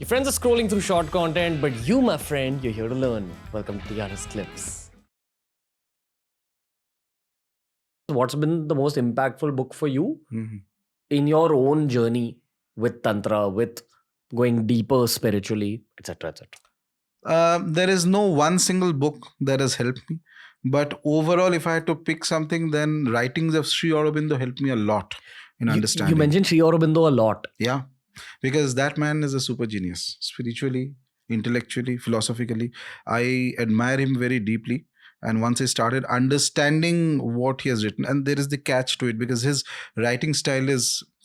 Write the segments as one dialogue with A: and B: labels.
A: Your friends are scrolling through short content, but you, my friend, you're here to learn. Welcome to the RAAAZ Clips. What's been the most impactful book for you in your own journey with Tantra, with going deeper spiritually, etc., etc.?
B: There is no one single book that has helped me. But overall, if I had to pick something, then writings of Shri Aurobindo helped me a lot in understanding.
A: You mentioned Shri Aurobindo a lot.
B: Yeah, because that man is a super genius, spiritually, intellectually, philosophically. I admire him very deeply. And once I started understanding what he has written, and there is the catch to it, because his writing style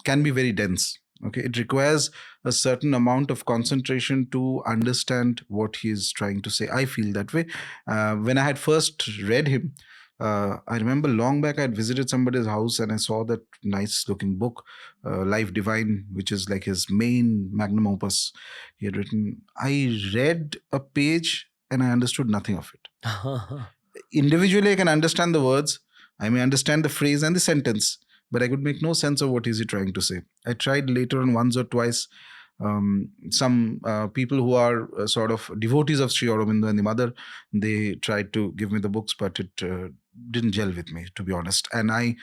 B: can be very dense. Okay, it requires a certain amount of concentration to understand what he is trying to say. I feel that way. When I had first read him, I remember long back I had visited somebody's house and I saw that nice looking book, Life Divine, which is like his main magnum opus he had written. I read a page and I understood nothing of it. Individually, I can understand the words. I may understand the phrase and the sentence, but I could make no sense of what is he trying to say. I tried later on once or twice. Some people who are sort of devotees of Sri Aurobindo and the mother, they tried to give me the books, but it didn't gel with me, to be honest. And I,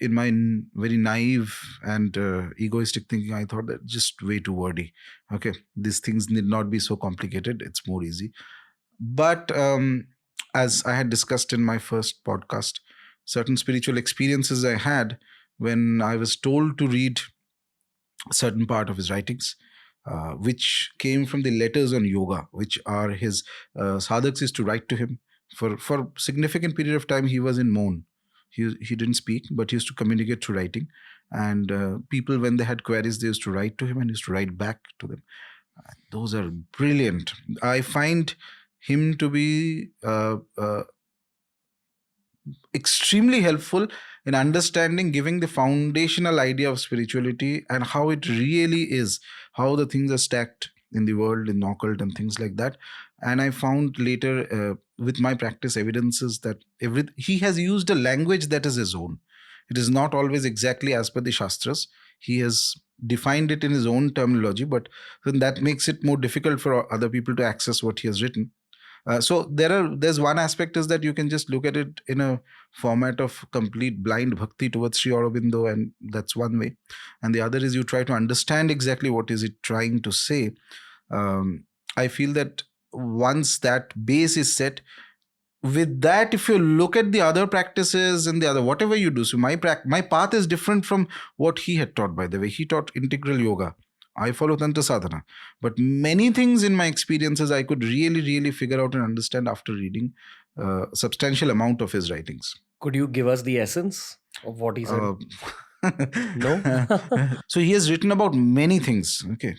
B: in my very naive and egoistic thinking, I thought that just way too wordy. Okay, these things need not be so complicated. It's more easy. But as I had discussed in my first podcast, certain spiritual experiences I had when I was told to read a certain part of his writings, which came from the letters on yoga, which are his sadhaks used to write to him. For significant period of time, he was in Moan. He didn't speak, but he used to communicate through writing. And people, when they had queries, they used to write to him and he used to write back to them. Those are brilliant. I find him to be extremely helpful in understanding, giving the foundational idea of spirituality and how it really is, how the things are stacked in the world, in occult and things like that. And I found later with my practice evidences that he has used a language that is his own. It is not always exactly as per the Shastras. He has defined it in his own terminology, but then that makes it more difficult for other people to access what he has written. So there's one aspect is that you can just look at it in a format of complete blind bhakti towards Sri Aurobindo, and that's one way. And the other is you try to understand exactly what is it trying to say. I feel that once that base is set, with that, if you look at the other practices and the other whatever you do, so my path is different from what he had taught. By the way, he taught integral yoga. I follow Tantra sadhana. But many things in my experiences I could really figure out and understand after reading a substantial amount of his writings.
A: Could you give us the essence of what he said? No?
B: So he has written about many things. Okay.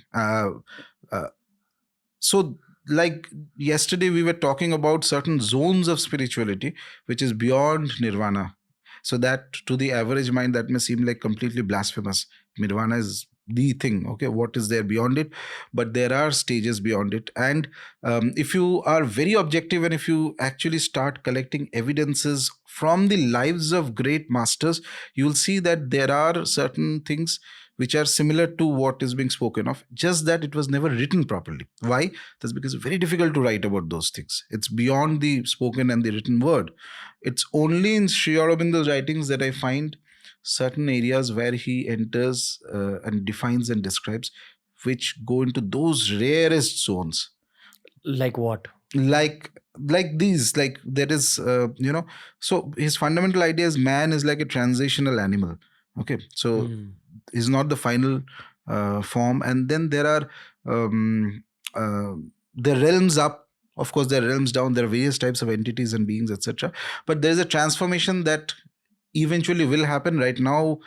B: So like yesterday we were talking about certain zones of spirituality which is beyond nirvana. So that to the average mind that may seem like completely blasphemous. Nirvana is the thing. Okay, what is there beyond it? But there are stages beyond it. And if you are very objective and if you actually start collecting evidences from the lives of great masters, you will see that there are certain things which are similar to what is being spoken of, just that it was never written properly. Why? That's because it's very difficult to write about those things. It's beyond the spoken and the written word. It's only in Sri Aurobindo's writings that I find certain areas where he enters and defines and describes, which go into those rarest zones.
A: Like what?
B: Like these, like there is, so his fundamental idea is man is like a transitional animal. Okay, so is not the final form, and then there are the realms up. Of course, there are realms down. There are various types of entities and beings, etc. But there is a transformation that eventually will happen. Right now,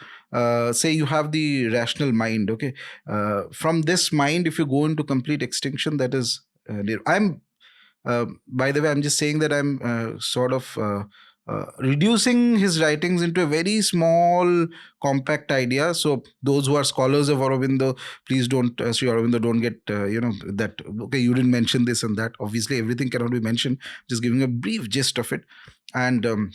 B: say you have the rational mind. Okay, from this mind, if you go into complete extinction, that is. By the way, I'm just saying that I'm sort of. Reducing his writings into a very small, compact idea. So those who are scholars of Aurobindo, please don't, Sri Aurobindo, don't get, that, okay, you didn't mention this and that. Obviously, everything cannot be mentioned. Just giving a brief gist of it. And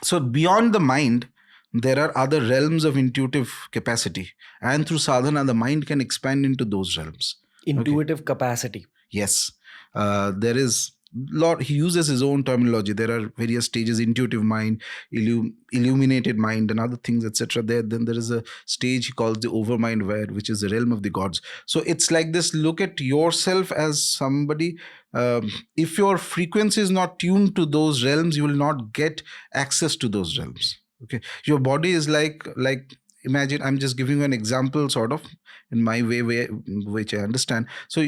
B: so beyond the mind, there are other realms of intuitive capacity. And through sadhana, the mind can expand into those realms.
A: Intuitive capacity.
B: Yes. There is lot. He uses his own terminology. There are various stages: intuitive mind, illuminated mind, and other things, etc. Then there is a stage he calls the overmind, which is the realm of the gods. So it's like this: look at yourself as somebody. If your frequency is not tuned to those realms, you will not get access to those realms. Okay, your body is like imagine. I'm just giving you an example, sort of, in my way, which I understand. So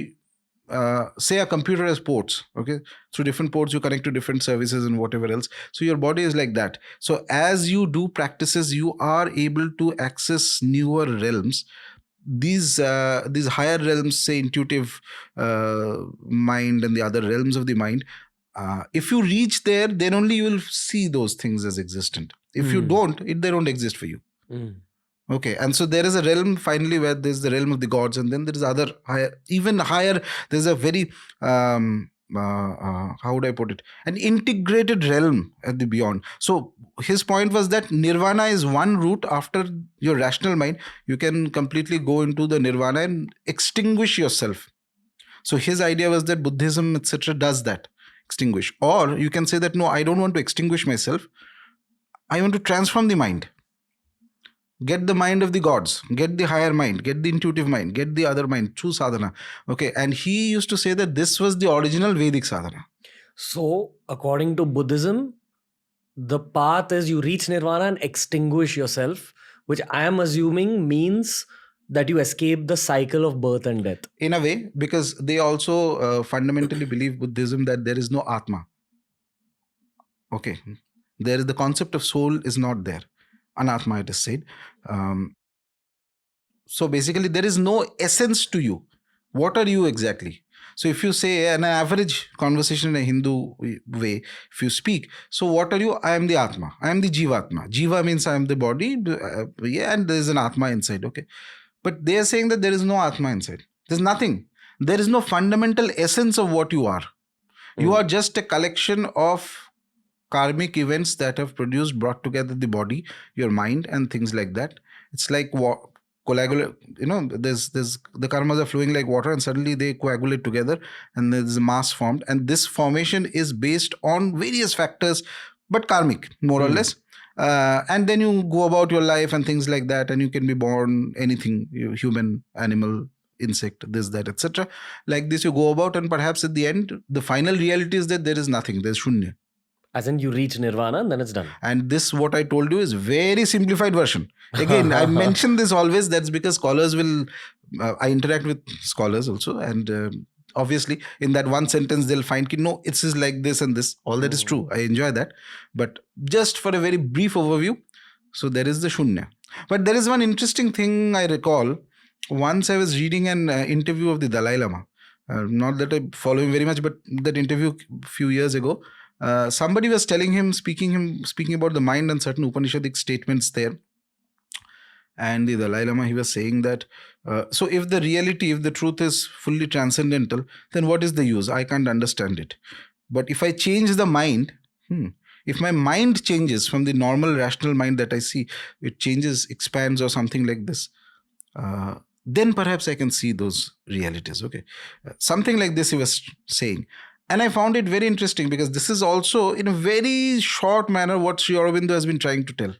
B: say a computer has ports, okay, through different ports you connect to different services and whatever else. So your body is like that. So as you do practices, you are able to access newer realms. These higher realms, say intuitive mind and the other realms of the mind, if you reach there, then only you will see those things as existent. If you don't, they don't exist for you. Okay, and so there is a realm finally where there's the realm of the gods, and then there is other higher, even higher. There's a very how would I put it? An integrated realm at the beyond. So his point was that nirvana is one route. After your rational mind, you can completely go into the nirvana and extinguish yourself. So his idea was that Buddhism, etc., does that, extinguish. Or you can say that no, I don't want to extinguish myself. I want to transform the mind. Get the mind of the gods, get the higher mind, get the intuitive mind, get the other mind through sadhana. Okay, and he used to say that this was the original Vedic sadhana.
A: So, according to Buddhism, the path is you reach nirvana and extinguish yourself, which I am assuming means that you escape the cycle of birth and death.
B: In a way, because they also fundamentally believe Buddhism that there is no Atma. Okay, there is the concept of soul is not there. Anatma, it is said. So basically, there is no essence to you. What are you exactly? So if you say an average conversation in a Hindu way, if you speak, so what are you? I am the Atma. I am the Jivatma. Jiva means I am the body, and there is an Atma inside. Okay, but they are saying that there is no Atma inside. There's nothing. There is no fundamental essence of what you are. You are just a collection of karmic events that have brought together the body, your mind, and things like that. It's like coagulate. There's the karmas are flowing like water, and suddenly they coagulate together, and there's a mass formed. And this formation is based on various factors, but karmic, more or less. And then you go about your life and things like that, and you can be born anything, human, animal, insect, this, that, etc. Like this, you go about, and perhaps at the end, the final reality is that there is nothing. There's shunya.
A: As in you reach nirvana and then it's done.
B: And this, what I told you, is very simplified version. Again, I mention this always. That's because scholars will, I interact with scholars also. And obviously in that one sentence, they'll find, no, it's like this and this. All that is true. I enjoy that. But just for a very brief overview. So there is the shunya. But there is one interesting thing I recall. Once I was reading an interview of the Dalai Lama. Not that I follow him very much, but that interview a few years ago. Somebody was telling him, speaking about the mind and certain Upanishadic statements there. And the Dalai Lama, he was saying that, so if the truth is fully transcendental, then what is the use? I can't understand it. But if I change the mind, if my mind changes from the normal rational mind that I see, it changes, expands or something like this, then perhaps I can see those realities. Okay. Something like this he was saying. And I found it very interesting because this is also, in a very short manner, what Shri Aurobindo has been trying to tell.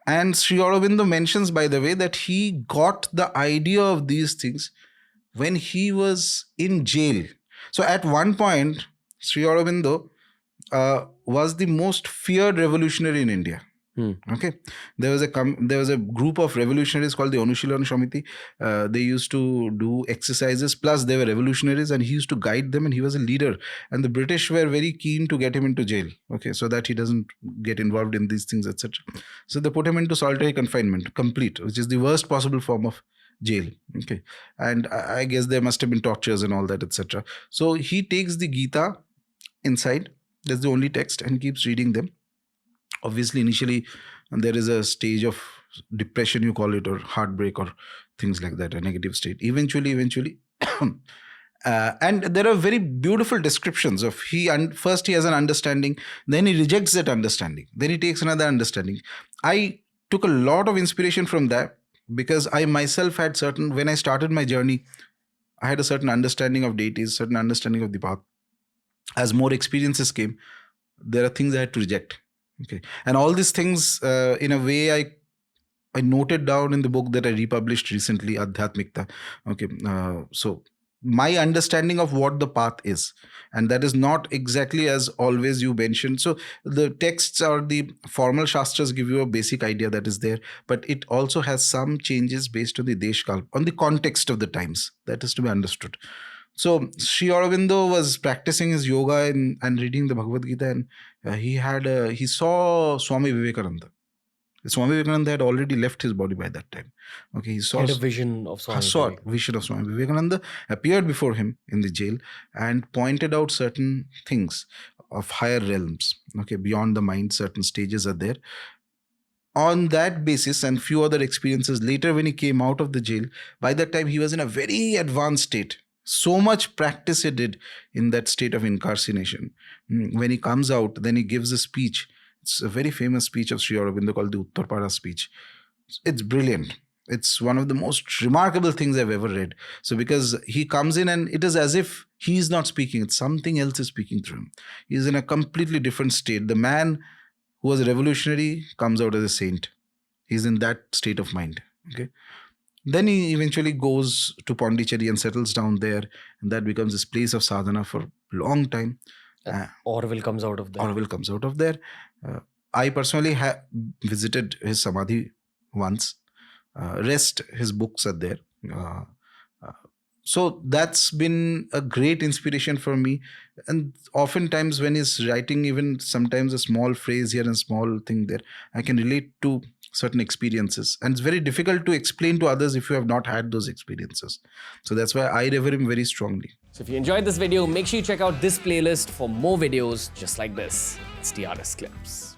B: And Shri Aurobindo mentions, by the way, that he got the idea of these things when he was in jail. So at one point, Shri Aurobindo was the most feared revolutionary in India. Okay, there was a group of revolutionaries called the Anushilan Shamiti. They used to do exercises, plus they were revolutionaries, and he used to guide them, and he was a leader. And the British were very keen to get him into jail, okay, so that he doesn't get involved in these things, etc. So they put him into solitary confinement, complete, which is the worst possible form of jail. Okay, and I guess there must have been tortures and all that, etc. So he takes the Gita inside. That's the only text, and keeps reading them. Obviously, initially, there is a stage of depression, you call it, or heartbreak, or things like that, a negative state. Eventually, and there are very beautiful descriptions of first he has an understanding, then he rejects that understanding, then he takes another understanding. I took a lot of inspiration from that. because I myself had when I started my journey, I had a certain understanding of deities, certain understanding of the path. As more experiences came, there are things I had to reject. Okay. And all these things, in a way, I noted down in the book that I republished recently, Adhyatmikta. Okay. So my understanding of what the path is, and that is not exactly as always you mentioned. So the texts or the formal shastras give you a basic idea that is there, but it also has some changes based on the deshkal, on the context of the times. That is to be understood. So Sri Aurobindo was practicing his yoga and reading the Bhagavad Gita, and he saw Swami Vivekananda. Swami Vivekananda had already left his body by that time. Okay, he
A: Had a vision of Swami
B: saw a
A: Vivekananda.
B: vision of Swami Vivekananda, appeared before him in the jail and pointed out certain things of higher realms. Okay, beyond the mind, certain stages are there. On that basis and few other experiences later, when he came out of the jail, by that time he was in a very advanced state. So much practice he did in that state of incarceration. When he comes out, then he gives a speech. It's a very famous speech of Sri Aurobindo called the Uttarpada speech. It's brilliant. It's one of the most remarkable things I've ever read. So because he comes in and it is as if he's not speaking, it's something else is speaking through him. He's in a completely different state. The man who was a revolutionary comes out as a saint. He's in that state of mind. Okay. Then he eventually goes to Pondicherry and settles down there, and that becomes his place of sadhana for a long time.
A: Orville comes out of there.
B: Orville comes out of there. I personally visited his samadhi once. Rest, his books are there. So that's been a great inspiration for me. And oftentimes when he's writing, even sometimes a small phrase here and a small thing there, I can relate to certain experiences. And it's very difficult to explain to others if you have not had those experiences. So that's why I revere him very strongly.
A: So if you enjoyed this video, make sure you check out this playlist for more videos just like this. It's TRS Clips.